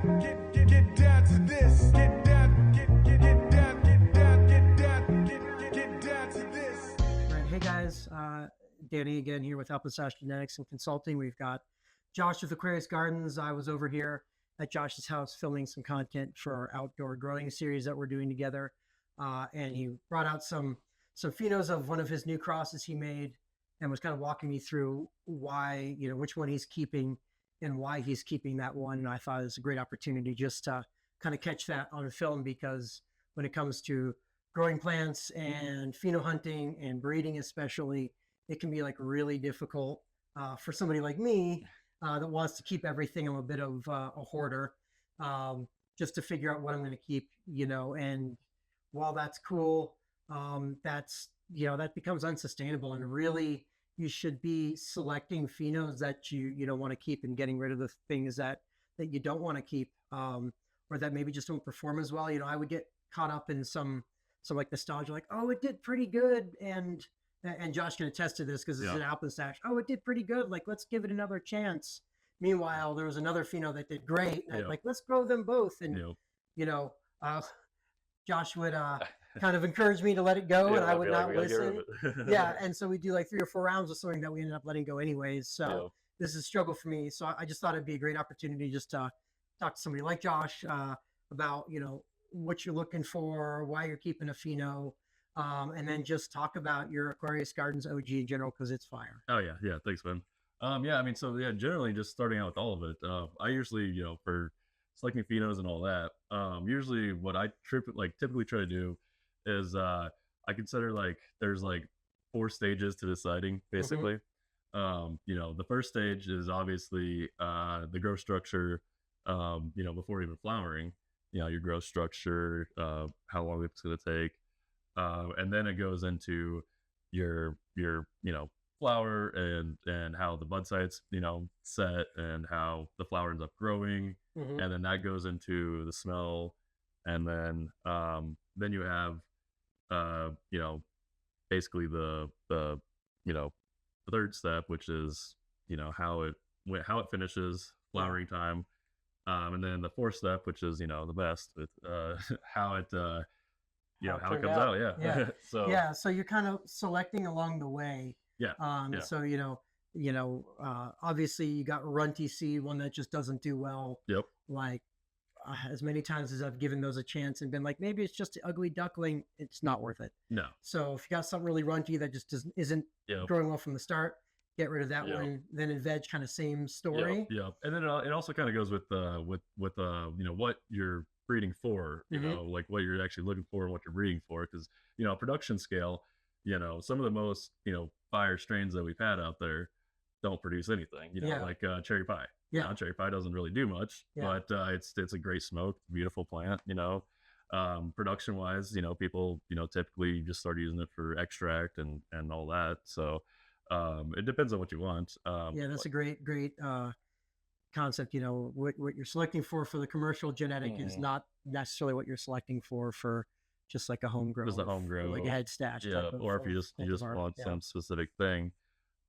Get down to this. Get down to this. Right. Hey guys, Danny again here with Alpha Genetics and Consulting. We've got Josh with Aquarius Gardens. I was over here at Josh's house filming some content for our outdoor growing series that we're doing together. And he brought out some phenos of one of his new crosses he made and was kind of walking me through why, which one he's keeping and why he's keeping that one. And I thought it was a great opportunity just to kind of catch that on film, because when it comes to growing plants and pheno-hunting and breeding especially, it can be like really difficult for somebody like me that wants to keep everything. I'm a bit of a hoarder, just to figure out what I'm going to keep, and while that's cool, that becomes unsustainable, and really you should be selecting phenos that you don't want to keep and getting rid of the things that you don't want to keep, or that maybe just don't perform as well. I would get caught up in some like nostalgia, like, oh, it did pretty good, and Josh can attest to this because it's an Alpha Stash. Oh, it did pretty good. Like, let's give it another chance. Meanwhile, there was another pheno that did great. And like, let's grow them both. And Josh would kind of encourage me to let it go, and I would not listen. And so we do like 3 or 4 rounds of something that we ended up letting go anyways. So this is a struggle for me. So I just thought it'd be a great opportunity just to talk to somebody like Josh about what you're looking for, why you're keeping a pheno, and then just talk about your Aquarius Gardens OG in general, because it's fire. Oh yeah, thanks, man. Generally just starting out with all of it. I usually, for selecting phenos and all that, usually what I typically try to do is I consider like there's like 4 stages to deciding basically. The first stage is obviously the growth structure, before even flowering, your growth structure, how long it's going to take. And then it goes into your flower and how the bud sites, set and how the flower ends up growing. And then that goes into the smell. And then you have, basically the third step, which is, how it finishes flowering time. And then the 4th step, which is, the best, how it, how it comes out. So you're kind of selecting along the way. So obviously you got runty seed, one that just doesn't do well. Like as many times as I've given those a chance and been like, maybe it's just an ugly duckling, it's not worth it. No. So if you got something really runty that just isn't growing well from the start, get rid of that one. Then in veg, kind of same story. And then it also kind of goes with what you're breeding for, like what you're actually looking for and what you're breeding for, because production scale, some of the most fire strains that we've had out there don't produce anything, like cherry pie. Cherry pie doesn't really do much, but it's a great smoke, beautiful plant. Production wise, people typically just start using it for extract and all that. So it depends on what you want. That's a great concept. What you're selecting for the commercial genetic is not necessarily what you're selecting for just like a home grow. Just a home grow, like a head stash. Or if you just want some specific thing.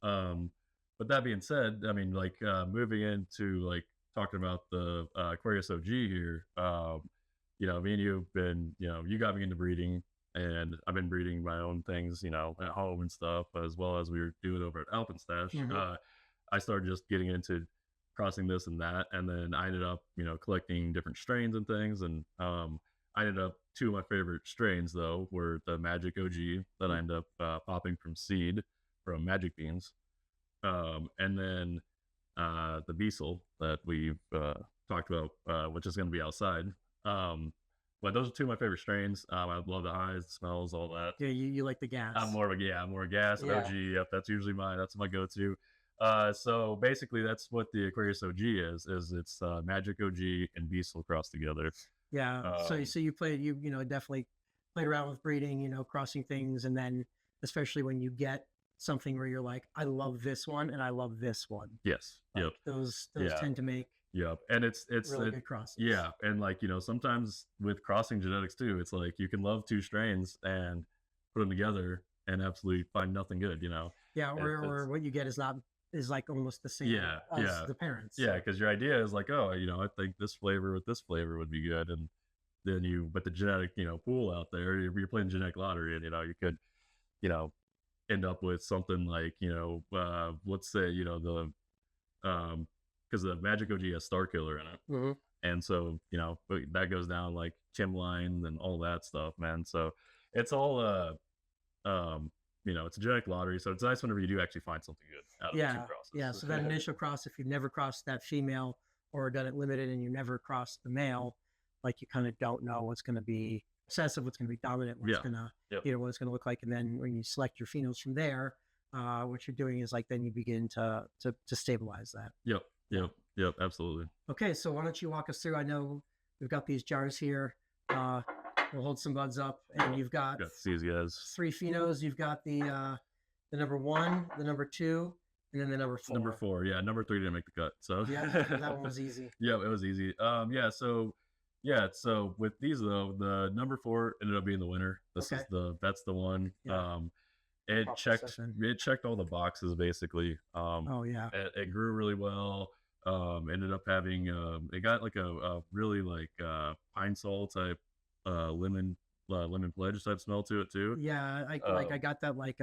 But that being said, I mean, like moving into like talking about the Aquarius OG here, me and you have been, you got me into breeding, and I've been breeding my own things, at home and stuff, as well as we were doing over at Alpenstash. I started just getting into crossing this and that, and then I ended up, collecting different strains and things, and I ended up 2 of my favorite strains though were the Magic OG that I ended up popping from seed from Magic Beans, and then the Beasel that we've talked about, which is going to be outside. But those are 2 of my favorite strains. I love the highs, the smells, all that. Yeah, you like the gas. I'm more of a gas. OG. Yep, that's usually that's my go-to. So basically, that's what the Aquarius OG is. It's Magic OG and Beasel crossed together. So you played, definitely played around with breeding, crossing things, and then especially when you get something where you're like, I love this one and I love this one. Yes. Like those tend to make. Yep. And it's really good crosses. Yeah. And like, sometimes with crossing genetics too, it's like you can love 2 strains and put them together and absolutely find nothing good, Yeah. Or what you get is not is like almost the same Yeah, as yeah. the parents. Yeah, because your idea is like, oh, I think this flavor with this flavor would be good, and then but the genetic, pool out there, you're playing genetic lottery, and you could, you know, end up with something like, let's say, the because the Magic OG has Star Killer in it, Mhm. and so that goes down like Tim Line and all that stuff, man. So it's all it's a genetic lottery, so it's nice whenever you do actually find something good out of the two crosses. Yeah. So that initial cross, if you've never crossed that female or done it limited and you never crossed the male, like you kind of don't know what's going to be recessive, what's going to be dominant, what's going to, what it's going to look like. And then when you select your phenols from there, what you're doing is like, then you begin to stabilize that. Yep, absolutely. Okay. So why don't you walk us through? I know we've got these jars here. We'll hold some buds up, and you've got these guys. 3 phenos. You've got the number 1, the number 2, and then the number 4. Number 4, yeah. Number 3 didn't make the cut, so yeah, that one was easy. Yeah, it was easy. So with these though, the number 4 ended up being the winner. That's the one. Yeah. It checked all the boxes basically. It grew really well. Ended up having it got like a really like pine sol type lemon pledge type smell to it too. Yeah, I got that like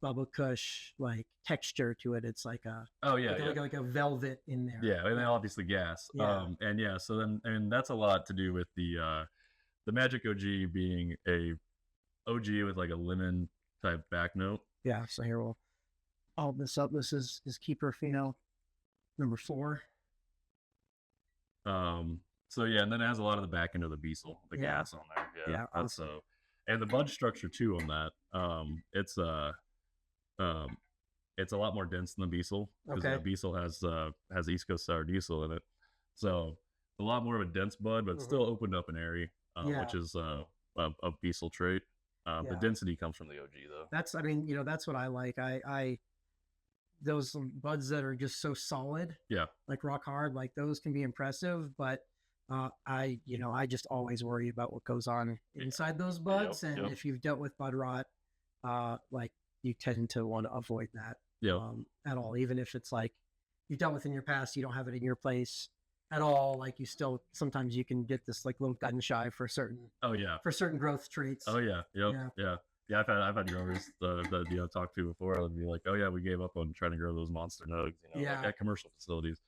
Bubba Kush like texture to it. It's like like a velvet in there. Yeah, and then obviously gas. Yeah. So then, and that's a lot to do with the Magic OG being a OG with like a lemon type back note. Yeah. So here we'll hold this up. This is Keeper Pheno number 4. So yeah, and then it has a lot of the back end of the bezel, the gas on there. Yeah. That's awesome. And the bud structure too on that. It's a lot more dense than the bezel because the bezel has East Coast sour diesel in it, so a lot more of a dense bud, but still opened up an area, which is a bezel trait. The density comes from the OG though. That's what I like. I those buds that are just so solid, like rock hard, like those can be impressive, but I just always worry about what goes on inside those buds, and if you've dealt with bud rot, like you tend to want to avoid that at all, even if it's like you've dealt with in your past, you don't have it in your place at all, like you still sometimes you can get this like little gun shy for certain growth traits. Yeah, I've had growers that talked to before. I'd be like, oh yeah, we gave up on trying to grow those monster nugs, like at commercial facilities,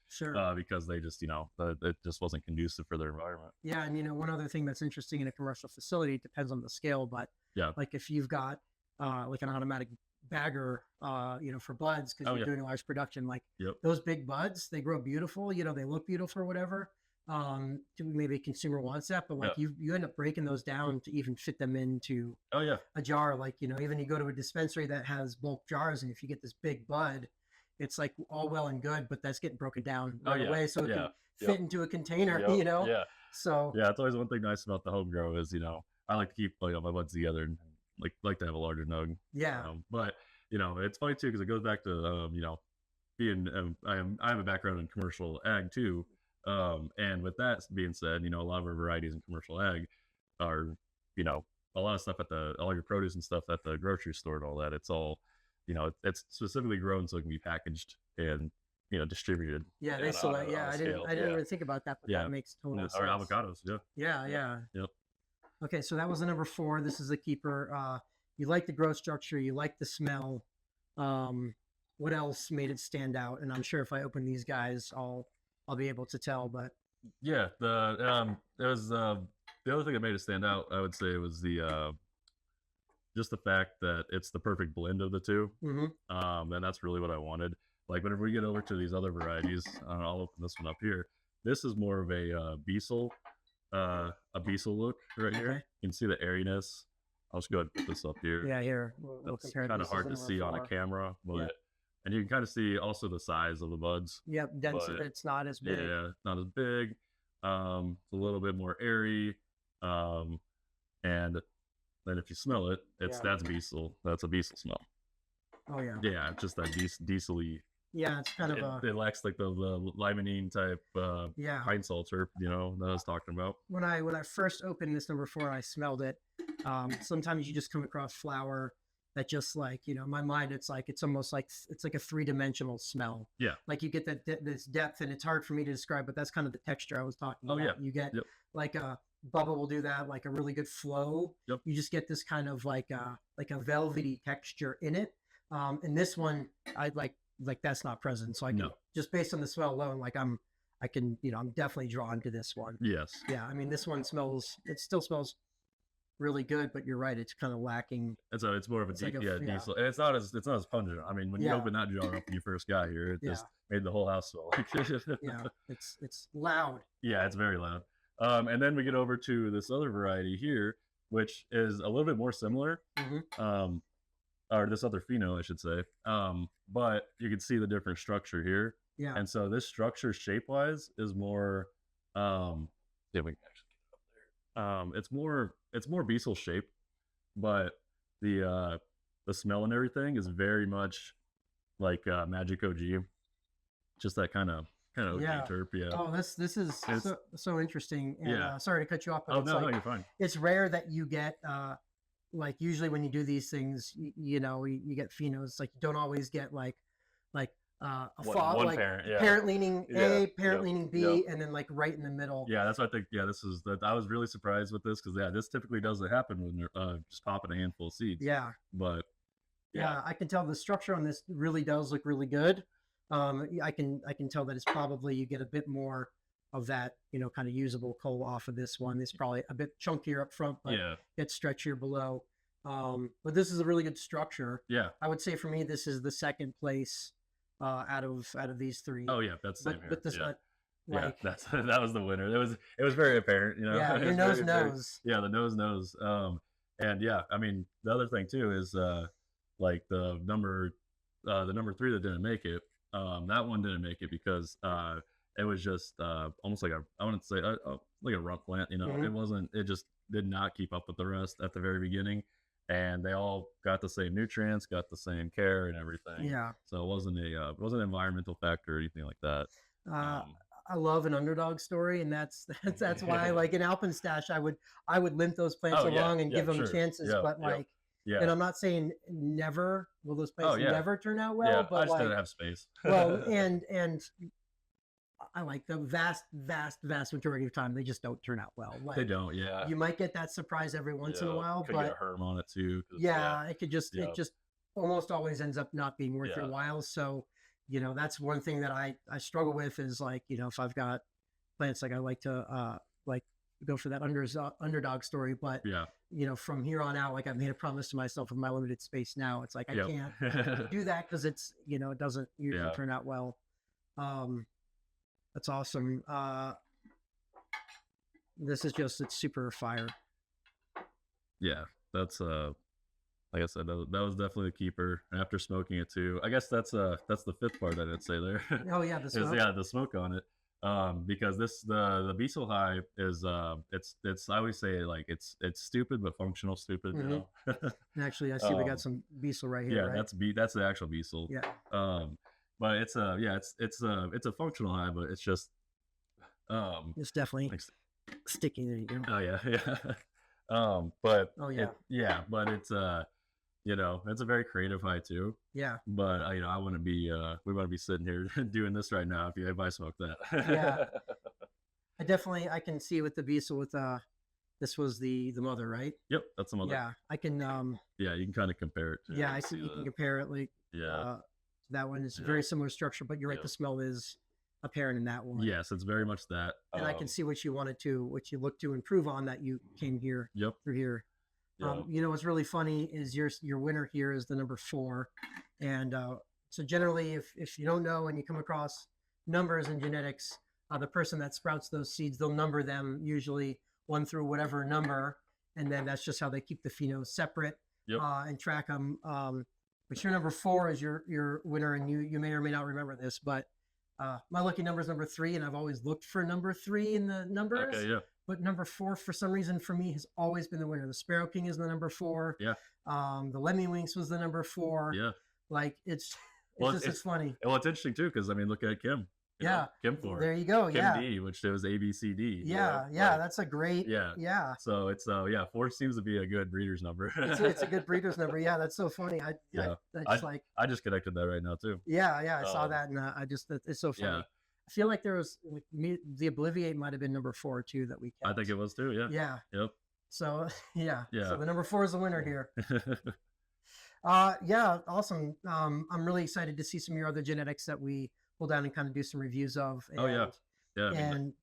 because they just it just wasn't conducive for their environment. Yeah, and one other thing that's interesting in a commercial facility, it depends on the scale, but like if you've got like an automatic bagger, for buds because you're doing large production, like those big buds, they grow beautiful, they look beautiful or whatever. Maybe a consumer wants that, but like you end up breaking those down to even fit them into a jar. Like, even you go to a dispensary that has bulk jars, and if you get this big bud, it's like all well and good, but that's getting broken down away so it can fit into a container, So it's always one thing nice about the home grow is, I like to keep my buds together and like to have a larger nug. But it's funny too because it goes back to being I have a background in commercial ag too. And with that being said, a lot of our varieties in commercial ag are, a lot of stuff all your produce and stuff at the grocery store and all that. It's all, it's specifically grown so it can be packaged and, distributed. Yeah, they select. I didn't really think about that, but that makes total sense. Or avocados. Yeah. Yep. Okay, so that was the number 4. This is the Keeper. You like the growth structure. You like the smell. What else made it stand out? And I'm sure if I open these guys, I'll be able to tell. But it was the other thing that made it stand out. I would say was the just the fact that it's the perfect blend of the two. And that's really what I wanted. Like whenever we get over to these other varieties, I'll open this one up here. This is more of a bezel look right here. You can see the airiness. I'll just go ahead and put this up here. Yeah, here. We'll compare. Kind of hard to see on a camera, but and you can kind of see also the size of the buds. Yep, denser. It's not as big. Yeah, not as big. It's a little bit more airy. And then if you smell it, that's bezel. That's a bezel smell. Oh yeah. Yeah, just that diesel-y. Yeah, it's kind of it lacks like the limonene type pine salt terp, that I was talking about. When I first opened this number 4 and I smelled it, sometimes you just come across flower that just like, you know, in my mind, it's like, it's almost like, it's like a 3-dimensional smell. Yeah. Like you get that, this depth, and it's hard for me to describe, but that's kind of the texture I was talking about. Yeah. You get Yep. like a Bubba will do that, like a really good flow. Yep. You just get this kind of like a velvety texture in it. And this one, I like that's not present. So I can, just based on the smell alone, like I'm definitely drawn to this one. Yes. Yeah. I mean, this one it still smells really good, but you're right, it's kind of lacking. And so it's more of a diesel, and it's not as pungent. I mean, when you open that jar up when you first got here, it just made the whole house smell like yeah, it's loud. Yeah, it's very loud. And then we get over to this other variety here, which is a little bit more similar. Or this other pheno, I should say. But you can see the different structure here. Yeah. And so this structure shape-wise is more we can actually get up there. It's more bezel shaped, but the smell and everything is very much like Magic OG. Just that kind of OG terp, yeah. Oh, this is so interesting. And, sorry to cut you off. But no, you're fine. It's rare that you get like usually when you do these things, you get phenos. Like you don't always get like a one like parent, parent leaning A, parent leaning B, and then like right in the middle. Yeah, that's what I think. Yeah, this is I was really surprised with this because this typically doesn't happen when they're just popping a handful of seeds. Yeah, but yeah, I can tell the structure on this really does look really good. I can tell that it's probably you get a bit more of that, kind of usable coal off of this one. It's probably a bit chunkier up front, but it's stretchier below. But this is a really good structure. Yeah, I would say for me, this is the second place out of these three. Oh yeah, that's the same here. But this that was the winner. It was very apparent, Yeah, your nose knows. Yeah, the nose knows. And yeah, I mean the other thing too is like the number 3 that didn't make it. That one didn't make it because it was just almost like I want to say like a rough plant. It just did not keep up with the rest at the very beginning. And they all got the same nutrients, got the same care and everything. Yeah. So it wasn't an environmental factor or anything like that. I love an underdog story, and that's why, like in Alpenstash, I would limp those plants along and give them chances. But and I'm not saying never will those plants never turn out well. But I just didn't have space. Well, and I like the vast majority of time they just don't turn out well. Like, they don't. Yeah. You might get that surprise every once in a while, could but get a herm on it too. It could just it just almost always ends up not being worth your while. So, that's one thing that I struggle with is like, if I've got plants, like I like to like go for that underdog story, but from here on out, like I've made a promise to myself with my limited space now. It's like I can't do that because it's it doesn't usually turn out well. That's awesome. This is it's super fire. Yeah, that's like I said, that was definitely a keeper. After smoking it too, I guess that's the fifth part I didn't say there. Oh yeah, the smoke. The smoke on it. Because the Bezel High is it's I always say like it's stupid but functional stupid. And actually, I see we got some Bezel right here. Yeah, right? That's the actual Bezel. Yeah. But it's a functional high, but it's just it's definitely sticky. There you go. Oh yeah. But but it's it's a very creative high too. Yeah. But I wouldn't be we wouldn't be sitting here doing this right now if I smoked that. Yeah. I can see with the Bezel with this was the mother, right? Yep, that's the mother. Yeah, I can yeah, you can kind of compare it to I see you can compare it like that one is very similar structure, but you're right, the smell is apparent in that one. Yes, it's very much that. And I can see what you look to improve on that you came here through here. What's really funny is your winner here is the number 4. And so generally if you don't know and you come across numbers in genetics, the person that sprouts those seeds, they'll number them usually 1 through whatever number. And then that's just how they keep the phenos separate and track them. But your number 4 is your winner, and you may or may not remember this, but my lucky number is number 3, and I've always looked for number 3 in the numbers. Okay, yeah. But number 4, for some reason, for me, has always been the winner. The Sparrow King is the number 4. Yeah. The Lemmy-Winks was the number 4. Yeah. Like it's funny. Well, it's interesting too because I mean, look at Kim. Kim4. There you go. Kim D, which was ABCD. Yeah. That's a great. Yeah. So it's 4 seems to be a good breeder's number. It's a good breeder's number. Yeah, that's so funny. I just connected that right now too. Yeah. I saw that, and it's so funny. Yeah. I feel like there was the Obliviate might have been number 4 too that we kept. I think it was too. Yeah. Yeah. Yep. So Yeah. So the number 4 is the winner here. Yeah, awesome. I'm really excited to see some of your other genetics that we pull down and kind of do some reviews of. And, And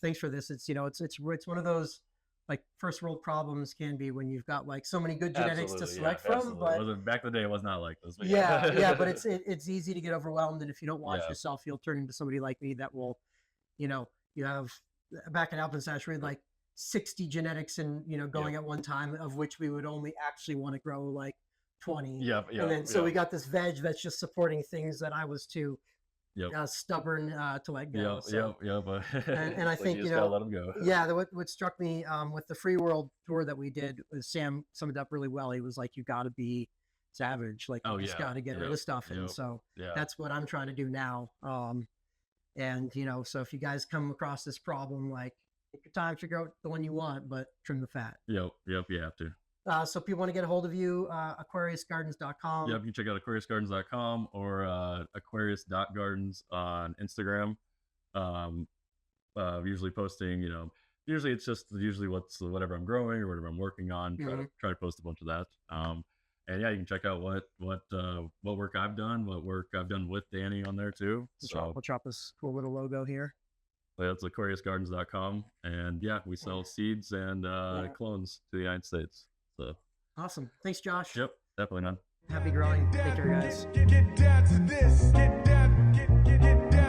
thanks for this. It's it's one of those like first world problems can be when you've got like so many good genetics to select from. But back in the day, it was not like this. But but it's easy to get overwhelmed, and if you don't watch yourself, you'll turn into somebody like me that will, you have back in Alpenstadt, we had like 60 genetics and going at one time, of which we would only actually want to grow like 20. And then so we got this veg that's just supporting things that I was too stubborn to let go. And I think gotta let them go. What struck me with the Free World tour that we did, Sam summed it up really well. He was like, you got to be savage, like you just got to get rid of stuff. And so that's what I'm trying to do now. And so if you guys come across this problem, like take your time, figure out the one you want, but trim the fat. You have to. So if people want to get a hold of you, aquariusgardens.com. Yep, you can check out aquariusgardens.com or aquarius.gardens on Instagram. Usually posting, usually it's just whatever I'm growing or whatever I'm working on. Try to post a bunch of that. And you can check out what work I've done, what work I've done with Danny on there too. We'll drop this cool little logo here. That's aquariusgardens.com. And we sell seeds and clones to the United States. So awesome. Thanks, Josh. Yep, definitely, man. Happy growing. Take care, guys. Get down to this. Get down.